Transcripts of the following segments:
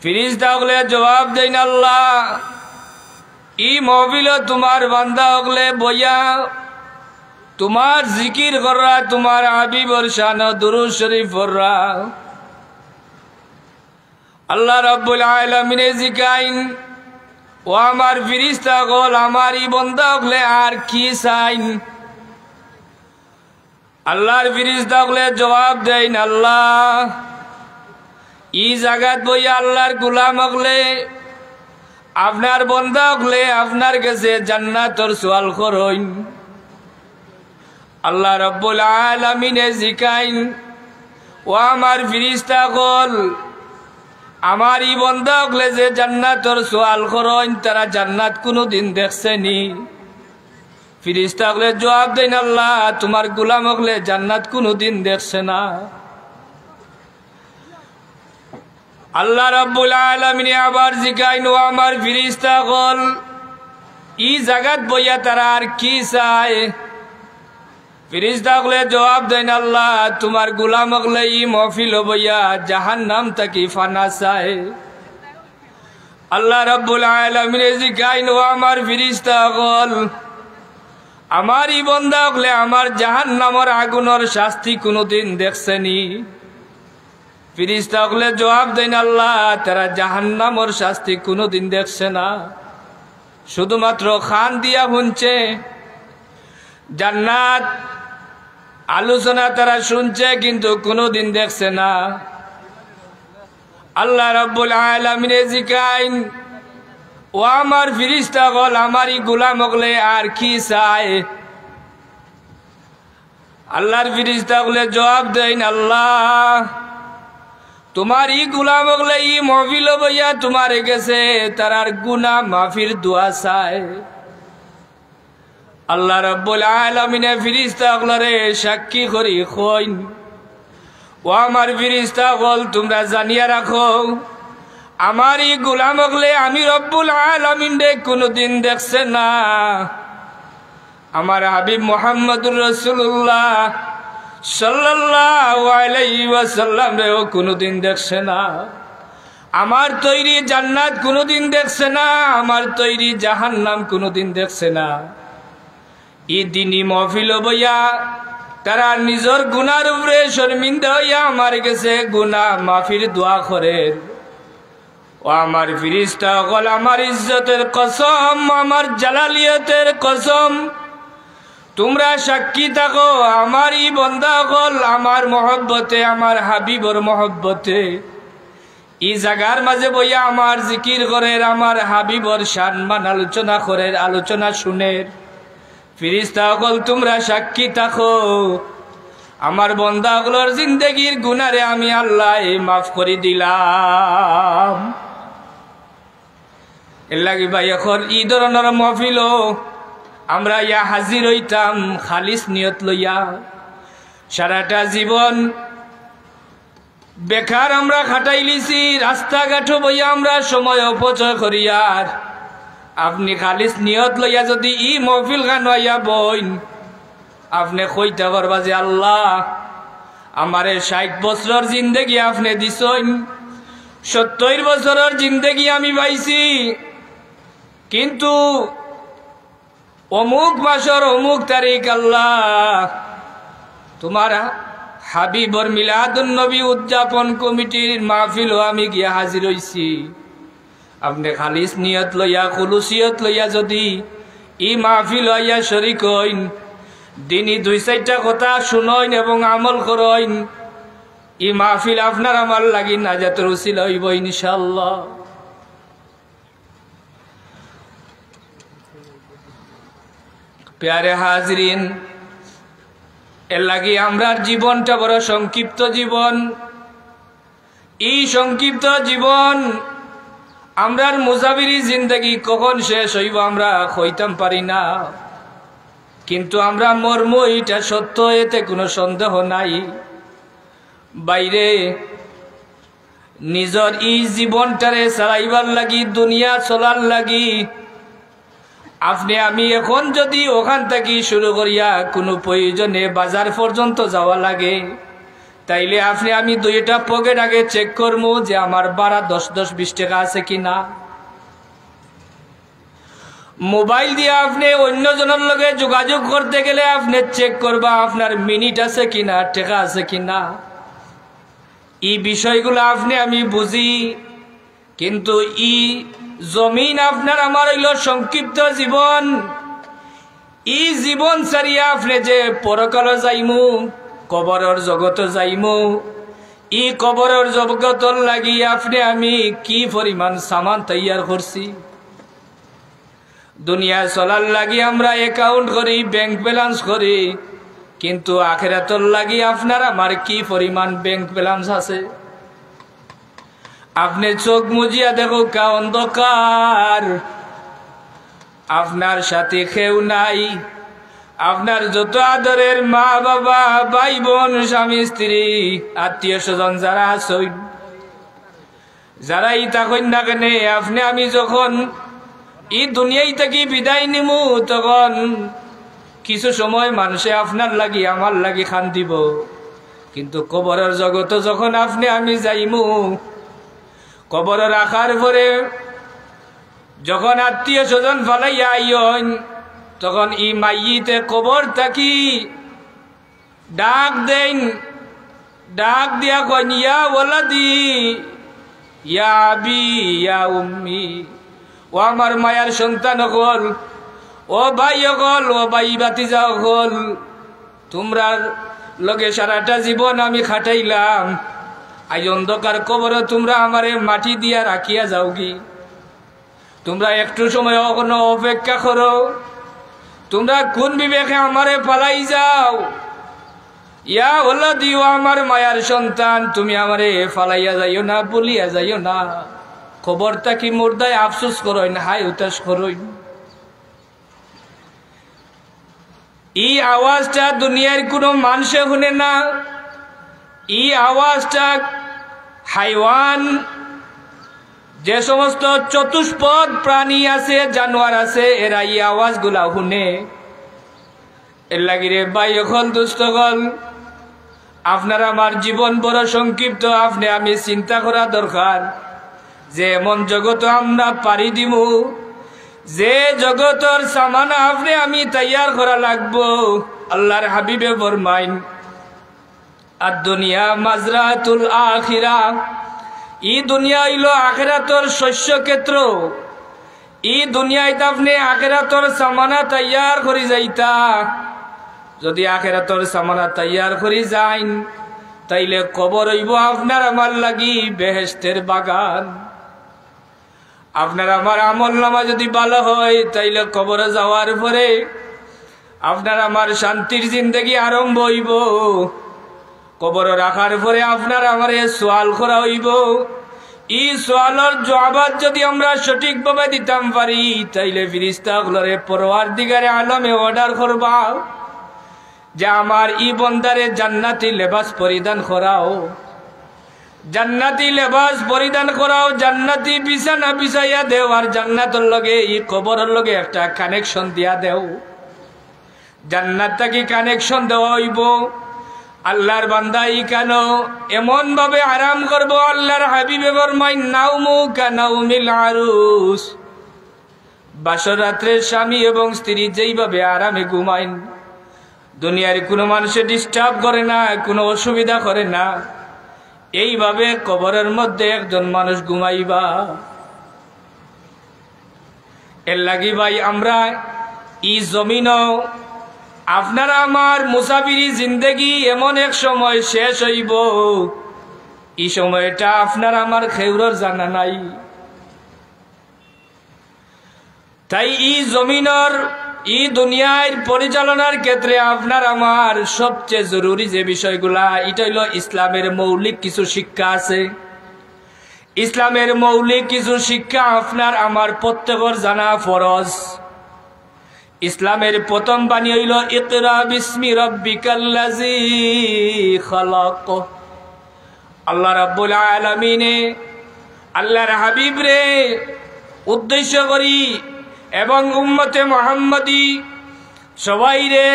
ফিরিস্তা হলে জবাব দেন আল্লাহ ই মহফিল তোমার বান্দা হলে বইয়া তোমার জিকির কররা, তোমার হাবিবর শান দুরূদ শরীফ পড়রা। আল্লাহ রাব্বুল আলামিন জিকাইন ও আমার ফিরিস্তা গল আমার ই বান্দা হলে আর কি চাইন। আল্লাহর ফিরিস্তা হলে জবাব দেন আল্লাহ ই জাগাত বইয়া আল্লাহর গোলাম হলে আপনার বান্দা হলে আপনার কাছে জান্নাতের সওয়াল করইন। আল্লাহ রাব্বুল আলামিন জিকাইন ও আমার ফিরিস্তা গল আমার ই বান্দা হলে যে জান্নাতের সওয়াল করইন তারা জান্নাত কোনদিন দেখছেনি? ফিরিস্তা হলে জবাব দেন আল্লাহ তোমার গোলাম হলে জান্নাত কোনদিন দেখছে না। আল্লাহ রাব্বুল আলামিন আবার জিকাইন ও আমার ফিরিস্তা গল ই জাগাত বইয়া তারা আর কি চায়? ফিরিস্তা হলে জবাব দেন আল্লাহ তোমার গোলাম হলে ই মহফিল বইয়া জাহান্নাম থেকে ফানা চায়। আল্লাহ রাব্বুল আলামিন জিকাইন ও আমার ফিরিস্তা গল আমার ই বান্দা হলে আমার জাহান্নামের আগুনের শাস্তি কোনদিন দেখছেনি? ফিরিস্তা হলে জবাব দেন আল্লাহ তারা জাহান্নামের শাস্তি কোনদিন দেখছে না, শুধুমাত্র খান দিয়া শুনছে। জান্নাত আলোচনা তারা শুনছে কিন্তু কোনদিন দেখছে না। আল্লাহ রাব্বুল আলামিন জিকাইন ও আমার ফিরিস্তা গল আমারই গোলাম হলে আর কি চায়? আল্লাহর ফিরিস্তা হলে জবাব দেন আল্লাহ তোমার ই গোলাম হলে ই মহফিল বইয়া তোমার গেছে তারার গুনাহ মাফির দোয়া চায়। আল্লাহ রাব্বুল আলামিন ফিরিস্তা হলরে সাক্ষী করি কইন ও আমার ফিরিস্তা হল তোমরা জানিয়া রাখো আমার ই গোলাম হলে আমি রব্বুল আলামিন রে কোনদিন দেখছে না, আমার হাবিব মুহাম্মদুর রাসূলুল্লাহ সাল্লাল্লাহু আলাইহি ওয়াসাল্লাম রেও কোনদিন দেখছে না, আমার তৈরি জান্নাত কোনদিন দেখছে না, আমার তৈরি জাহান্নাম কোনদিন দেখছে না। ই দিনী মহফিল বইয়া তারা নিজের গুনার উপরে শর্মিন্দা হইয়া আমার কাছে গুনাহ মাফির দোয়া করে। ও আমার ফিরিস্তা হল আমার ইজ্জতের কসম, আমার জালালিয়তের কসম, তোমরা সাক্ষী থাকো আমার ই বান্দা হল আমার মহব্বতে, আমার হাবিবর মহব্বতে ই জাগার মাঝে বইয়া আমার জিকির করে, আমার হাবিবর সম্মান আলোচনা করে, আলোচনা শুনে। ফিরিস্তা হল তোমরা সাক্ষী থাকো আমার বান্দা হলর জিন্দেগির গুনারে আমি আল্লাহ মাফ করে দিলাম। এর লাগি ভাই এখন ই ধরনের মহফিল আমরা ইয়া হাজির হইতাম খালিস নিয়ত লইয়া। সারাটা জীবন বেকার আমরা খাটাই লিছি, রাস্তাঘাটও বইয়া আমরা সময় অপচয় করিয়ার। আপনি খালিস নিয়ত লইয়া যদি ই মহফিল গান হইয়া বইন আপনি কইতে পারবা যে আল্লাহ আমারে 60 বছরের জিন্দেগি আপনি দিছেন, 70 বছরের জিন্দেগি আমি পাইছি, কিন্তু অমুক মাসের অমুক তারিখ আল্লাহ তোমার হাবিবর মিলাদুন নবী উদযাপন কমিটির মাহফিল আমি গিয়া হাজির হইছি। আপনি খালিস নিয়ত লইয়া খুলুসিয়ত লইয়া যদি ই মাহফিল হইয়া শরীক হইন, দিনই 2-4টা কথা শুনইন এবং আমল করইন, ই মাহফিল আপনার আমার লাগি নাজাতের উসিলা হইব ইনশাআল্লাহ। প্যারে হাজরিন, এর লাগি আমরার জীবনটা বড় সংক্ষিপ্ত জীবন। এই সংক্ষিপ্ত জীবন আমরার মুজাবিরি জিন্দগি কখন শেষ হইব আমরা কইতাম পারি না, কিন্তু আমরা মর্ম এটা সত্য, এতে কোনো সন্দেহ নাই। বাইরে নিজের এই জীবনটারে চালাইবার লাগি, দুনিয়া চলার লাগি আপনি আমি এখন যদি ওখান থেকে শুরু করিয়া কোনো প্রয়োজনে বাজার পর্যন্ত যাওয়া লাগে, তাইলে আপনি আমি দুইটা পকেট আগে চেক করবো যে আমার বাড়া 10-20 টাকা আছে কিনা। মোবাইল দিয়ে আপনি অন্যজনের লগে যোগাযোগ করতে গেলে আপনি চেক করবা আপনার মিনিট আছে কিনা, টাকা আছে কিনা। এই বিষয়গুলো আপনি আমি বুঝি, কিন্তু ই জমিন আপনার আমার হইল সংক্ষিপ্ত জীবন। ই জীবন ছাড়িয়া আপনি যে পরকাল যাইমু, কবরের জগত যাইমু, ই কবরের জগতর লাগি আপনি আমি কি পরিমাণ সামান তৈয়ার করছি। দুনিয়া চলার লাগি আমরা অ্যাকাউন্ট করি, ব্যাংক ব্যালেন্স করি, কিন্তু আখিরাতর লাগি আপনার আমার কি পরিমাণ ব্যাংক ব্যালেন্স আছে। আপনি চোখ মুজিয়া দেখো কা অন্ধকার, আপনার সাথে কেউ নাই। আপনার যত আদরের মা বাবা, ভাই বোন, স্বামী স্ত্রী, আত্মীয় স্বজন যারা আছেন, যারাই থাকেন না কেন, আপনি আমি যখন এই দুনিয়ায় থেকে বিদায় নিমু, তখন কিছু সময় মানুষে আপনার লাগি আমার লাগি খান দিব, কিন্তু কবরের জগত যখন আপনি আমি যাইমু, কবর রাখার পরে যখন আত্মীয় স্বজন ফালাইয়া আইন, তখন ই মাইতে কবর থাকি ডাক দেন, ডাক দিয়া কইন ইয়া ওয়ালাদি ইয়া আবি ইয়া উম্মি, ও আমার মায়ার সন্তান হল, ও ভাই হল, ও ভাই বাতিজা হল, তোমরা লগে সারাটা জীবন আমি খাটাইলাম, আজ অন্ধকার কবর তোমরা আমারে মাটি দিয়া রাখিয়া যাওগি। তোমরা একটু সময় কোনো অপেক্ষা করো, তোমরা কোন বিবেকে আমারে পালাই যাও। ইয়া হলো দিও আমার মায়ার সন্তান, তুমি আমারে ফালাইয়া যাইও না, বলিয়া যাইও না। খবরটা কি মুর্দায় আফসোস করইন, হাই উতাস করইন। এই আওয়াজটা দুনিয়ার কোনো মানুষে শুনে না। এই আওয়াজটা হাইওয়ান, যে সমস্ত চতুষ্পদ প্রাণী আছে, জানোয়ার আছে, এরা এই আওয়াজগুলা শুনে। এর লাগিরে ভাই হল, দুস্থ হল, আপনার আমার জীবন বড় সংক্ষিপ্ত। আপনি আমি চিন্তা করা দরকার যে এমন জগৎ আমরা পারি দিমু, যে জগতর সামান আপনি আমি তৈয়ার করা লাগবো। আল্লাহর হাবিবে ফরমাইন, আর দুনিয়া মাজরাতুল আখিরা, ই দুনিয়া হইল আখিরাতর শস্য ক্ষেত্র। ই দুনিয়াতে আপনি আখিরাতর সামানা তৈয়ার করি যাইতা। যদি আখিরাতর সামানা তৈয়ার করি যাইন, তাইলে কবর হইব আপনার আমার লাগি বেহেশতের বাগান। আপনার আমার আমল নামা যদি ভালো হয়, তাইলে কবরে যাওয়ার পরে আপনার আমার শান্তির জিন্দগি আরম্ভ হইব। কবর রাখার পরে আপনার আমার সোয়াল করা হইব। এই সোয়ালের জবাব যদি আমরা সঠিকভাবে দিতাম পারি, তাইলে ফেরেশতাগুলোরে পরওয়ারদিগারে আলমে অর্ডার করবা যে আমার ই বন্দারে জান্নাতি লেবাস পরিধান করাও, জান্নাতি লেবাস পরিধান করাও, জান্নাতি বিছানা বিছাইয়া দেও, আর জান্নাতের লগে ই কবরের লগে একটা কানেকশন দিয়া দেও। জান্নাতটা কি কানেকশন দেওয়া হইব। আল্লাহর বান্দা ই কেন এমন ভাবে আরাম করবো, আল্লাহর হাবিবে ফরমাইন, নাউমু কানাউমিল আরুস, বাসর রাত্রে স্বামী এবং স্ত্রী যেইভাবে আরামে ঘুমাইন, দুনিয়ার কোনো মানুষে ডিস্টার্ব করে না, কোনো অসুবিধা করে না, এইভাবে কবরের মধ্যে একজন মানুষ ঘুমাইবা। এর লাগি ভাই আমরা ই জমিন, আপনারা আমার মুসাফিরি জিন্দেগি এমন এক সময় শেষ হইব, এই সময়টা আপনার আমার খেউরর জানা নাই। তাই ই জমিনের ই দুনিয়ার পরিচালনার ক্ষেত্রে আপনার আমার সবচেয়ে জরুরি যে বিষয়গুলা, এটা হইল ইসলামের মৌলিক কিছু শিক্ষা আছে। ইসলামের মৌলিক কিছু শিক্ষা আপনার আমার প্রত্যেকের জানা ফরজ। ইসলামের প্রথম বাণী হইল, ইকরা বিসমি রাব্বিকাল্লাযী খালাক। আল্লাহ রাব্বুল আলামিনে আল্লাহর হাবিব রে উদ্দেশ্য করি এবং উম্মতে মুহাম্মদী সবাই রে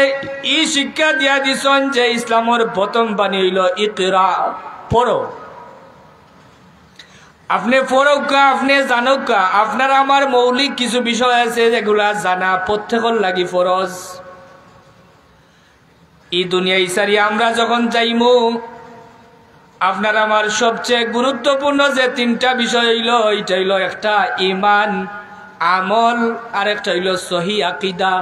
ই শিক্ষা দিয়া দিছন যে ইসলামের প্রথম বাণী হইল ইকরা, পড়ো। আপনি পড়ৌকা, আপনি জানৌকা। আপনার আমার মৌলিক কিছু বিষয় আছে যেগুলা জানা প্রত্যেকের লাগি ফরজ। এই দুনিয়া ইসারি আমরা যখন যাইমু, আপনার আমার সবচেয়ে গুরুত্বপূর্ণ যে তিনটা বিষয় হইল, এটা হইল একটা ঈমান, আমল, আর একটা হইল সহি আকীদা।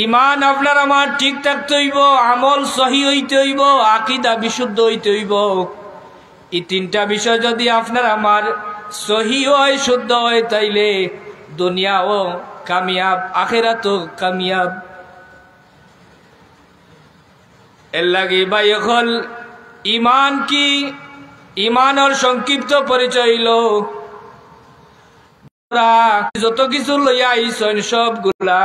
ঈমান আপনার আমার ঠিক থাকতে হইব, আমল সহি হইতে হইব, আকীদা বিশুদ্ধ হইতে হইব। এই তিনটা বিষয় যদি আপনার আমার সহি হয়, শুদ্ধ হয়, তাইলে দুনিয়াও কামিয়াব, আখিরাতও কামিয়াব। এর লাগি ভাই হল ঈমান কি? ঈমানের সংক্ষিপ্ত পরিচয় হইল যত কিছু লইয়া আইছেন সবগুলা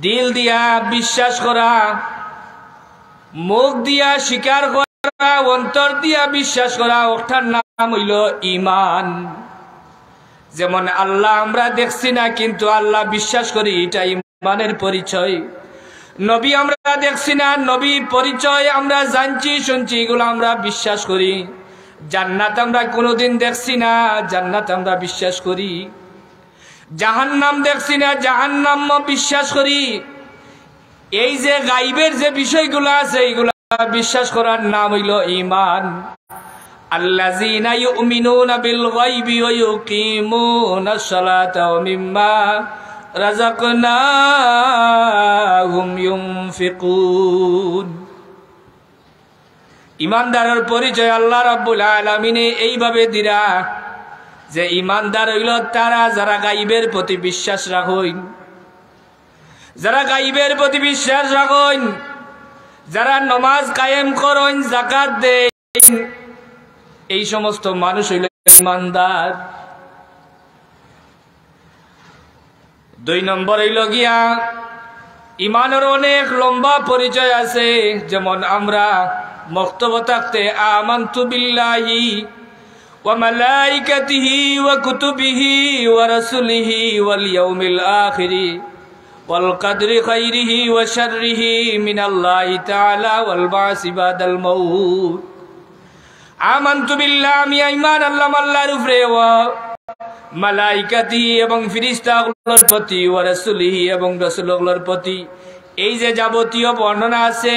দিল দিয়া বিশ্বাস করা, মুখ দিয়া স্বীকার করা, অন্তর দিয়া বিশ্বাস করা, ওটার নাম হইল ঈমান। যেমন আল্লাহ আমরা দেখছি না, কিন্তু আল্লাহ বিশ্বাস করি, এটা ঈমানের পরিচয়। নবী আমরা দেখছি না, নবী পরিচয় আমরা জানছি শুনছি, এগুলো আমরা বিশ্বাস করি। জান্নাত আমরা কোনোদিন দেখছি না, জান্নাত আমরা বিশ্বাস করি। জাহান্নাম দেখছি না, জাহান্নাম বিশ্বাস করি। এই যে গাইবের যে বিষয়গুলো আছে, এইগুলা বিশ্বাস করার নাম হইল ঈমান। আল্লাযীনা ইউমিনুনা বিল গায়বি ওয়া ইউকিমুনাস সালাতা ওয়া মিম্মা রাযাকনাহুম ইউনফিকুন। ঈমানদারের পরিচয় আল্লাহ রাব্বুল আলামিন এইভাবে দিরা যে ঈমানদার হইল তারা যারা গায়বের প্রতি বিশ্বাস রাখেন, যারা গায়বের প্রতি বিশ্বাস রাখেন, যারা নামাজ কায়েম করেন, যাকাত দেন, এই সমস্ত মানুষ হইল ঈমানদার। 2 নম্বর হইল গিয়া ঈমানের অনেক লম্বা পরিচয় আছে। যেমন আমরা মক্তব থাকতে আমানতু বিল্লাহি ওয়া মালাইকাতিহি ওয়া কুতুবিহি ওয়া রাসূলিহি ওয়াল ইয়াউমিল আখিরি ওয়াল কদরি খাইরিহি ওয়া শাররিহি মিনাল্লাহি তাআলা ওয়াল বাসি বাদাল মাউত। আমানতু বিল্লাহি, আমি ঈমান আনলাম আল্লাহর উপরে, ওয়া মালাইকাতিহি এবং ফেরেশতাগুলোর প্রতি, ওয়া রাসূলিহি এবং রাসূলগুলোর প্রতি। এই যে যাবতীয় বর্ণনা আছে,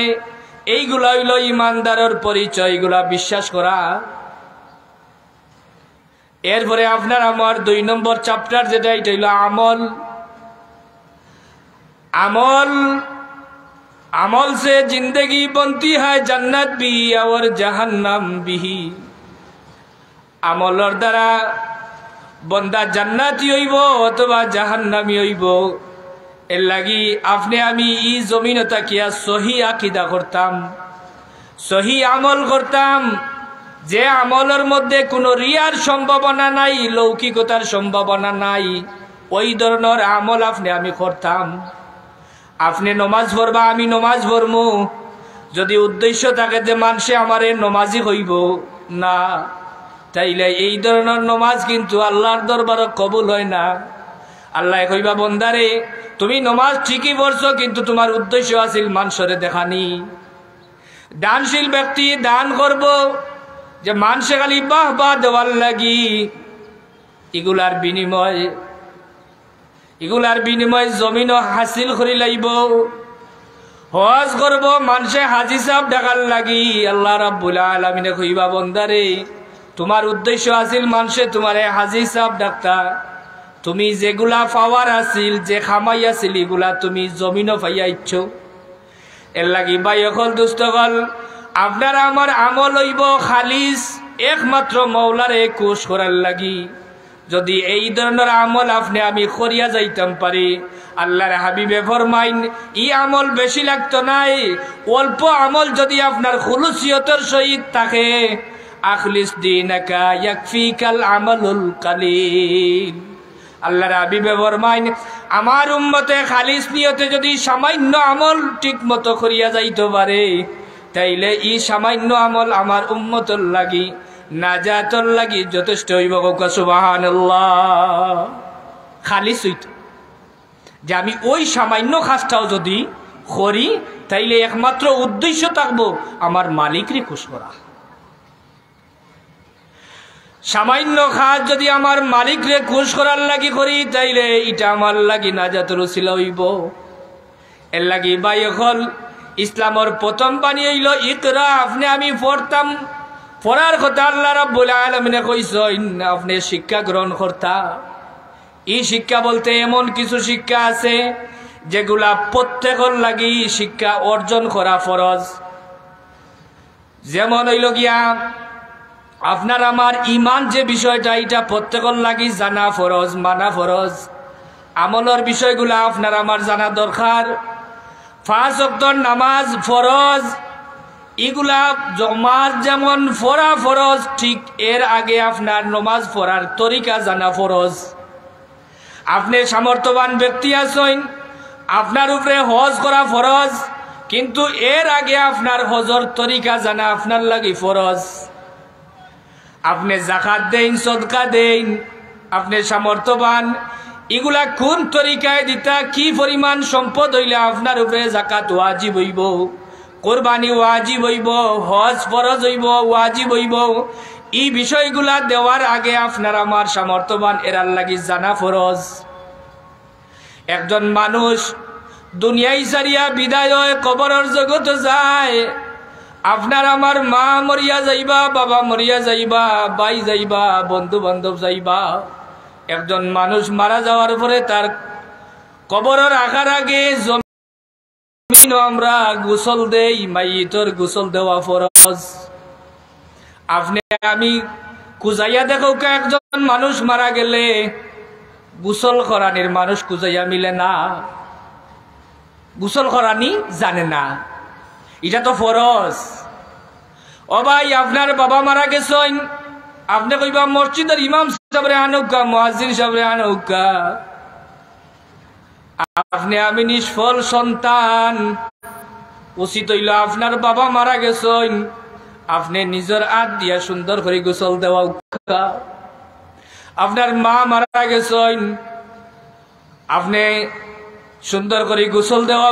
এইগুলা হইল ঈমানদারের পরিচয়, এগুলা বিশ্বাস করা। এরপরে আপনার আমার 2 নম্বর চ্যাপ্টার যেটা, এটা হইল আমল। আমল, আমল से जिंदगी बनती है, जन्नत भी और जहन्नम भी। আমলের দ্বারা বন্দা জান্নাতি হইব অথবা জাহান্নামী হইব। এর লাগি আপনি আমি ই জমিনে তাকিয়া সহি আকীদা করতাম, সহি আমল করতাম, যে আমলের মধ্যে কোনো রিয়ার সম্ভাবনা নাই, লৌকিকতার সম্ভাবনা নাই, ওই ধরনের আমল আপনি আমি করতাম। আপনি নমাজ পড়বা, আমি নমাজ পড়মু, যদি উদ্দেশ্য থাকে যে মানুষে আমারে নমাজি হইব না, তাইলে এই ধরনের নমাজ কিন্তু আল্লাহর দরবারে কবুল হয় না। আল্লাহ কইবা বন্দারে তুমি নমাজ ঠিকই পড়ছো, কিন্তু তোমার উদ্দেশ্য আছিল মানুষরে দেখানি। দানশীল ব্যক্তি দান করব যে মানুষে খালি বাহ বাহ দেওয়ার লাগি, এগুলার বিনিময় জমিনও হাসিল করি লাইব। হজ করব মানুষে হাজি সাহেব ডাকার লাগি, আল্লাহ রাব্বুল আলামিনে কইবা বন্দারে তোমার উদ্দেশ্য আছিল মানুষে তোমারে হাজি সাহেব ডাকতা, তুমি যেগুলা পাওয়ার আছিল, যে খামাই আছিল, এগুলা তুমি জমিনও পাইয়াইছ। এর লাগি ভাই অকল দুস্থকল, আপনার আমার আমল হইব খালিস একমাত্র মৌলারে খুশ করার লাগি। যদি এই ধরনের আমল আপনি আমি করিয়া যাইতাম পারি, আল্লাহর হাবিবে ফরমাইন ই আমল বেশি লাগতো নাই, অল্প আমল যদি আপনার খুলুসিয়তের সহিত থাকে, আখলিস দীনাকা ইয়াকফিকাল আমালুল কালিল। আল্লাহর হাবিবে ফরমাইন আমার উম্মতে খালিস নিয়তে যদি সামান্য আমল ঠিক মতো করিয়া যাইতে পারে, তাইলে ই সামান্য আমল আমার উম্মতর লাগি, নাজাতর লাগি যথেষ্ট হইব। সুবহানাল্লাহ। খালিস হইত যে আমি ওই সামান্য কাজটাও যদি করি তাইলে একমাত্র উদ্দেশ্য থাকবো আমার মালিকরে খুশ করা। সামান্য কাজ যদি আমার মালিকরে খুশ করার লাগি করি তাইলে এটা আমার লাগি নাজাতের উসিলা হইব। এর লাগি ভাই হল ইসলামের প্রথম বাণী হইল ইকরা। আপনি আমি পড়তাম, পড়ার কথা আল্লাহ রাব্বুল আলামিনে কইছেন আপনি শিক্ষা গ্রহণ করতা। এই শিক্ষা বলতে এমন কিছু শিক্ষা আছে যেগুলা প্রত্যেকের লাগি শিক্ষা অর্জন করা ফরজ। যেমন হইল গিয়া আপনার আমার ইমান যে বিষয়টা এটা প্রত্যেকের লাগি জানা ফরজ, মানা ফরজ। আমলের বিষয়গুলা আপনার আমার জানা দরকার। 5 ওয়াক্তের নামাজ ফরজ, এগুলা জমাজ যেমন পড়া ফরজ, ঠিক এর আগে আপনার নমাজ পড়ার তরিকা জানা ফরজ। আপনি সামর্থ্যবান ব্যক্তি আছেন, আপনার উপরে হজ করা ফরজ, কিন্তু এর আগে আপনার হজর তরিকা জানা আপনার লাগি ফরজ। আপনি যাকাত দেন, সদকা দেন, আপনি সামর্থ্যবান, এগুলা কোন তরিকায় দিতা, কি পরিমাণ সম্পদ হইলে আপনার উপরে যাকাত ওয়াজিব হইব, কোরবানি ওয়াজিব হইব, হজ ফরজ হইব, ওয়াজিব হইব, এই বিষয়গুলা দেওয়ার আগে আপনার আমার সামর্থ্যবান এরার লাগি জানা ফরজ। একজন মানুষ দুনিয়ায় সারিয়া বিদায় হয়ে কবরের জগত যায়, আপনার আমার মা মরিয়া যাইবা, বাবা মরিয়া যাইবা, ভাই যাইবা, বন্ধু বান্ধব যাইবা। একজন মানুষ মারা যাওয়ার পরে তার কবরের রাখার আগে জমিন আমরা গোসল দেই, মাইয়িতর গোসল দেওয়া ফরজ। আপনি আমি কুজাইয়া দেখো একজন মানুষ মারা গেলে গোসল করানির মানুষ কুজাইয়া মিলে না, গোসল করানি জানে না, এটা তো ফরজ। ও ভাই আপনার বাবা মারা গেছেন, আপনি কইবা মসজিদের ইমাম সাহেবরে আনুকা, মুয়াজ্জিন সাহেবরে আনুকা। আপনি আমি নিষ্ফল সন্তান, উচিত হইল আপনার বাবা মারা গেছেন, আপনি নিজের হাত দিয়া সুন্দর করে গোসল দেওয়া। আপনার মা মারা গেছেন, আপনি সুন্দর করে গোসল দেওয়া।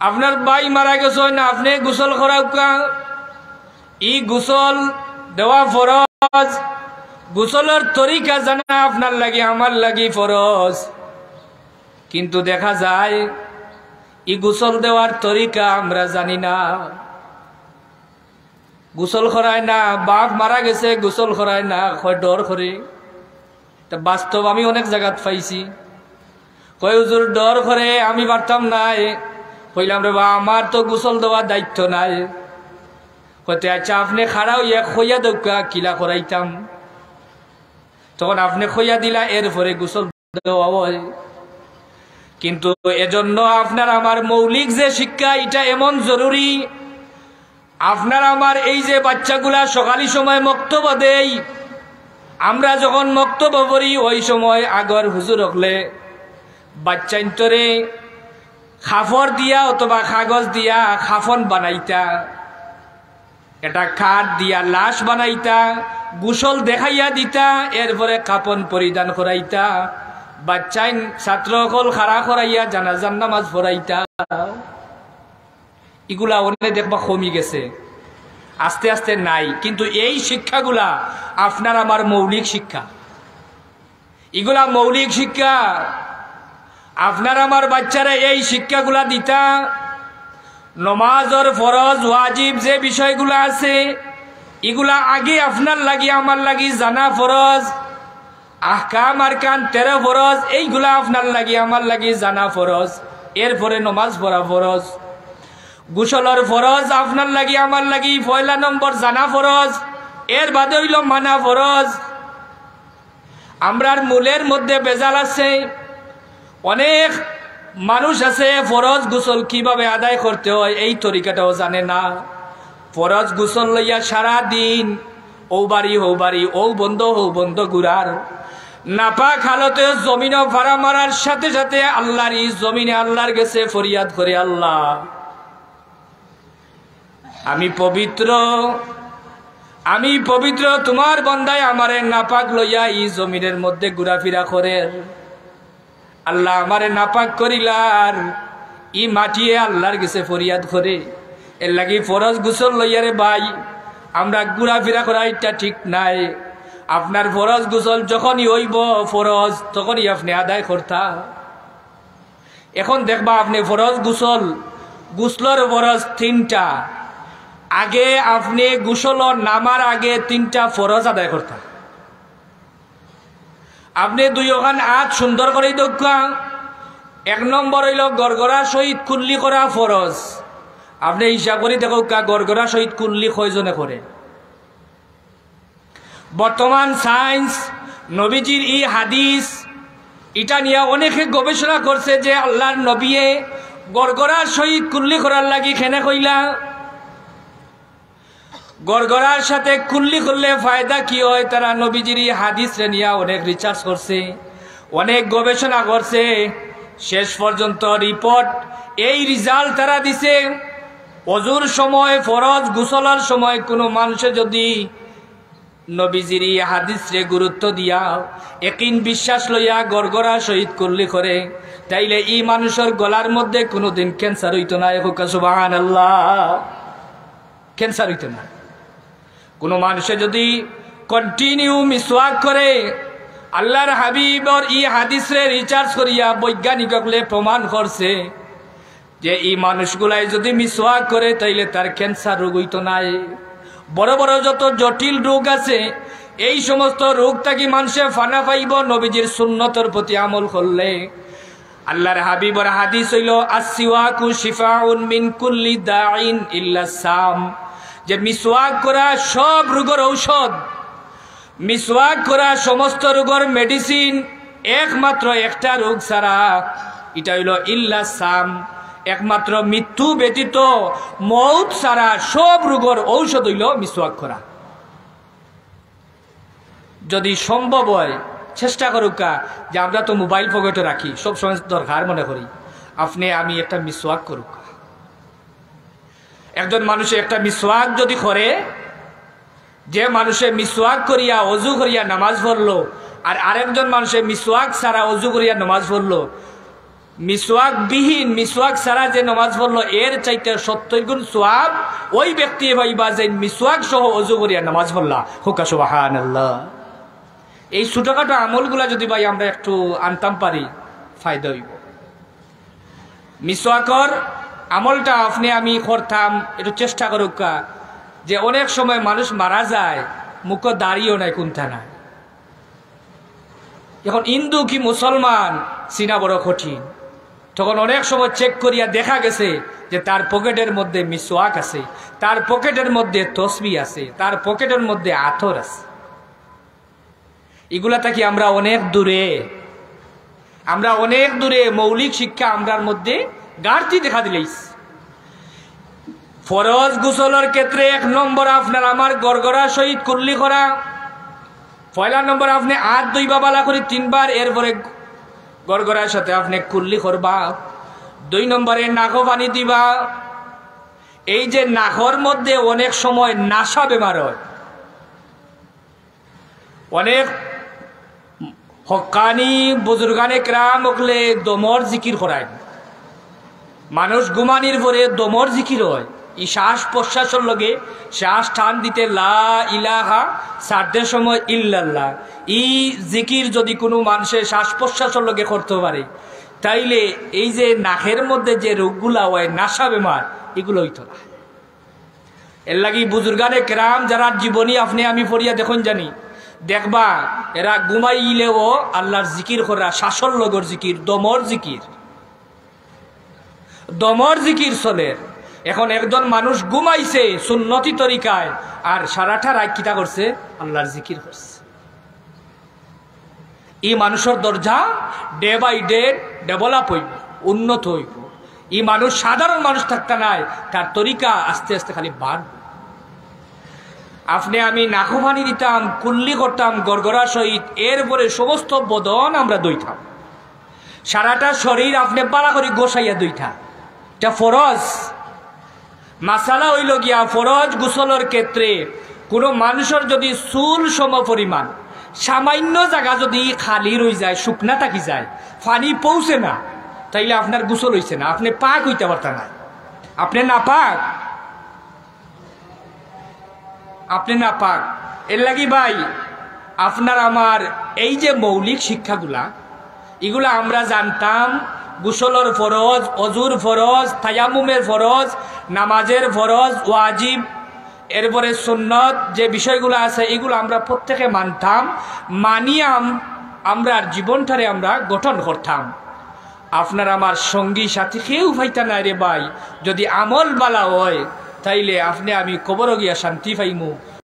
আপনার ভাই মারা গেছেন, আপনি গোসল করা। ই গোসল দেওয়া ফরজ, গোসলের তরিকা জানা আপনার লাগি আমার লাগি ফরজ। কিন্তু দেখা যায় ই গোসল দেওয়ার তরিকা আমরা জানি না, গোসল করায় না। বাপ মারা গেছে গোসল করায় না, কয় ডর করে। তা বাস্তব আমি অনেক জায়গাত পাইছি, কয় হুজুর ডর করে, আমি পারতাম নাই। কইলাম রে বা আমার তো গোসল দেওয়ার দায়িত্ব নাই। কইতে আচ্ছা আপনি খাড়াও ইয়া খইয়া দৌকা কিলা করাইতাম। তখন আপনি খইয়া দিলা, এরপরে গোসল দেওয়া হয়। কিন্তু এজন্য আপনার আমার মৌলিক যে শিক্ষা এটা এমন জরুরি। আপনার আমার এই যে বাচ্চাগুলা সকালি সময় বক্তব্য দেই, আমরা যখন বক্তব্য করি ওই সময় আগর হুজুর হকলে বাচ্চা ইন্তরে খাফর দিয়া অথবা কাগজ দিয়া খাফন বানাইতা, এটা কাঠ দিয়া লাশ বানাইতা, গোসল দেখাইয়া দিতা, এরপরে কাপন পরিধান করাইতা, বাচ্চাইন ছাত্র সকল খাড়া করাইয়া জানাজার নামাজ পড়াইতা। এগুলা অনেক দেখবা কমে গেছে, আস্তে আস্তে নাই। কিন্তু এই শিক্ষাগুলা আপনার আমার মৌলিক শিক্ষা, এগুলা মৌলিক শিক্ষা। আপনার আমার বাচ্চারা এই শিক্ষাগুলা দিতা। নমাজের ফরজ ওয়াজিব যে বিষয়গুলা আছে এগুলা আগে আপনার লাগি আমার লাগি জানা ফরজ। আহকাম আরকান 13 ফরজ, এইগুলা আপনার লাগি আমার লাগি জানা ফরজ। এরপরে নমাজ পড়া ফরজ। গোসলের ফরজ আপনার লাগি আমার লাগি 1 নম্বর জানা ফরজ, এর বাদে হইল মানা ফরজ। আমরার মূলের মধ্যে বেজাল আছে। অনেক মানুষ আছে ফরজ গোসল কিভাবে আদায় করতে হয় এই তরিকাটাও জানে না। ফরজ গোসল লইয়া সারা দিন ও বাড়ি হো বাড়ি, ও বন্ধ ঘুরার। নাপাক হালতে জমিনও ভাড়া মারার সাথে সাথে আল্লাহর এই জমিনে আল্লাহর গেছে ফরিয়াদ করে, আল্লাহ আমি পবিত্র, তোমার বন্দায় আমারে নাপাক লইয়া এই জমিনের মধ্যে ঘোরাফেরা করে। আল্লাহ আমারে নাপাক করিলার ই মাটিয়ে আল্লাহর কাছে ফরিয়াদ করে। এর লাগি ফরজ গোসল লইয়ারে ভাই আমরা ঘোরাফেরা করা এটা ঠিক নাই। আপনার ফরজ গোসল যখনই হইব ফরজ তখনই আপনি আদায় করতা। এখন দেখবা আপনি ফরজ গোসলর ফরজ 3টা। আগে আপনি গোসল নামার আগে 3টা ফরজ আদায় করতা। আপনি 2 ওখান হাত সুন্দর করে দক্ষা। 1 নম্বর হইল গড়গড়া সহিত কুল্লি করা ফরজ। আপনি হিসাব করে দেখো গড়গড়া সহিত কুল্লি কয়জনে করে। বর্তমান সায়েন্স নবীজির এই হাদিস এটা নিয়ে অনেকে গবেষণা করছে যে আল্লাহর নবীয়ে গড়গড়ার সহিত কুল্লি করার লাগি খেনে কইলা। গড়গড়ার সাথে কুল্লি করলে ফায়দা কি হয় তারা নবীজির এই হাদিস নিয়ে অনেক রিসার্চ করছে, অনেক গবেষণা করছে। শেষ পর্যন্ত রিপোর্ট এই রেজাল্ট তারা দিছে অজুর সময় ফরজ গোসলার সময় কোনো মানুষে যদি নবীজির এই হাদিসে গুরুত্ব দিয়া একিন বিশ্বাস লইয়া গড়গড়া শহীদ কুল্লি করে তাইলে এই মানুষের গলার মধ্যে কোনোদিন ক্যান্সার হইতো না। সুবহানাল্লাহ, ক্যান্সার হইতো না। কোনো মানুষে যদি কন্টিনিউ মিসওয়াক করে আল্লাহর হাবিবর এই হাদিসে রিসার্চ করিয়া বৈজ্ঞানিক প্রমাণ করছে যে এই মানুষগুলাই যদি মিসওয়াক করে তাইলে তার ক্যান্সার রোগ হইতো না। বড় বড় যত জটিল রোগ আছে এই সমস্ত রোগ থেকে মানুষে ফানা পাইব নবীজির সুন্নতের প্রতি আমল করলে। আল্লাহর হাবিবর হাদিস হইল আসসিওয়াকু শিফাউন মিন কুল্লি দাইন ইল্লা সাম, যে মিসওয়াক করা সব রোগের ঔষধ, মিসওয়াক করা সমস্ত রোগের মেডিসিন, একমাত্র একটা রোগ ছাড়া, এটা হইল ইল্লা সাম, একমাত্র মৃত্যু ব্যতীত মৌত ছাড়া সব রোগের ঔষধ হইল মিসওয়াক করা। যদি সম্ভব হয় চেষ্টা করুকা যে আমরা তো মোবাইল পকেটে রাখি, সব সময় দরকার মনে করি, আপনি আমি একটা মিসওয়াক করুক। একজন মানুষে একটা মিসওয়াক যদি করে, যে মানুষে মিসওয়াক করিয়া অজু করিয়া নামাজ পড়লো আর আরেকজন মানুষে মিসওয়াক ছাড়া অজু করিয়া নামাজ পড়লো, মিসওয়াক বিহীন মিসওয়াক ছাড়া যে নামাজ পড়লো এর চাইতে 70 গুণ সওয়াব ওই ব্যক্তি পাইবা যে মিসওয়াক সহ অজু করিয়া নামাজ পড়লা। হুকা সুবহানাল্লাহ। এই ছোটখাটো আমলগুলা যদি ভাই আমরা একটু আনতাম পারি ফায়দা হইব। মিসওয়াকর আমলটা আপনি আমি করতাম, একটু চেষ্টা করুক। যে অনেক সময় মানুষ মারা যায় মুখ দাঁড়িয়েও নাই কোনটা নাই। এখন হিন্দু কি মুসলমান চিনা বড় কঠিন। তখন অনেক সময় চেক করিয়া দেখা গেছে যে তার পকেটের মধ্যে মিসওয়াক আছে, তার পকেটের মধ্যে তসবিহ আছে, তার পকেটের মধ্যে আতর আছে। এগুলা থেকে আমরা অনেক দূরে মৌলিক শিক্ষা আমরার মধ্যে ঘাটতি দেখা দিলেই। ফরজ গোসলের ক্ষেত্রে 1 নম্বর আপনার আমার গড়গড়া সহিত কুল্লি করা। পয়লা নম্বর আপনি হাত ধুইবা বালা করে 3 বার, এরপরে গড়গড়ার সাথে আপনি কুল্লি করবা। 2 নম্বরে নাকো পানি দিবা। এই যে নাকর মধ্যে অনেক সময় নাসা বেমার হয়, অনেক হক্কানি বুজুর্গানে কেরাম ওকলে দমর জিকির করায়। মানুষ ঘুমানির পরে দমর জিকির হয়। এই শ্বাস প্রশ্বাসের লগে শ্বাস টান দিতে লা ইলাহা, সারদের সময় ইল্লাল্লাহ। এই জিকির যদি কোনো মানুষের শ্বাস প্রশ্বাসের লগে করতে পারে তাইলে এই যে নাকের মধ্যে যে রোগগুলা হয় নাসা বেমার এগুলো হইতো না। এর লাগি বুজুর্গানে কেরাম যারা জীবনী আপনি আমি পড়িয়া দেখুন জানি, দেখবা এরা ঘুমাইলেও আল্লাহর জিকির করা, শ্বাসর লগর জিকির, দমর জিকির চলে। এখন একজন মানুষ ঘুমাইছে সুন্নতি তরিকায় আর সারাটা রাত কিতা করছে আল্লাহর জিকির করছে। এই মানুষের দরজা ডে বাই ডে ডেভেলপ হইব, উন্নত হইব। এই মানুষ সাধারণ মানুষ থাকতে নাই, তার তরিকা আস্তে আস্তে খালি বাড়বে। আপনি আমি নাকো পানি দিতাম, কুল্লি করতাম গড়গড়া সহিত, এরপরে সমস্ত বদন আমরা দইতাম। সারাটা শরীর আপনি বাড়া করে গোসাইয়া দইতা। এটা ফরজ। মাসালা হইল গিয়া ফরজ গোসলের ক্ষেত্রে কোনো মানুষের যদি চুল সম পরিমাণ সামান্য জায়গা যদি খালি রয়ে যায়, শুকনা থাকি যায়, পানি পৌঁছে না, তাইলে আপনার গোসল হইছে না, আপনি পাক হইতে পারতেন না, আপনি না পাক, আপনি না পাক। এর লাগি ভাই আপনার আমার এই যে মৌলিক শিক্ষাগুলা, এগুলা আমরা জানতাম। গোসলের ফরজ, অজুর ফরজ, তায়াম্মুমের ফরজ, নামাজের ফরজ, ওয়াজিব, এরপরে সুন্নত যে বিষয়গুলো আছে এগুলো আমরা প্রত্যেকে মানতাম, মানিয়াম আমরা জীবনটারে আমরা গঠন করতাম। আপনার আমার সঙ্গী সাথী কেউ পাইতা না রে ভাই, যদি আমল বালা হয় তাইলে আপনি আমি কবর গিয়া শান্তি পাইমু।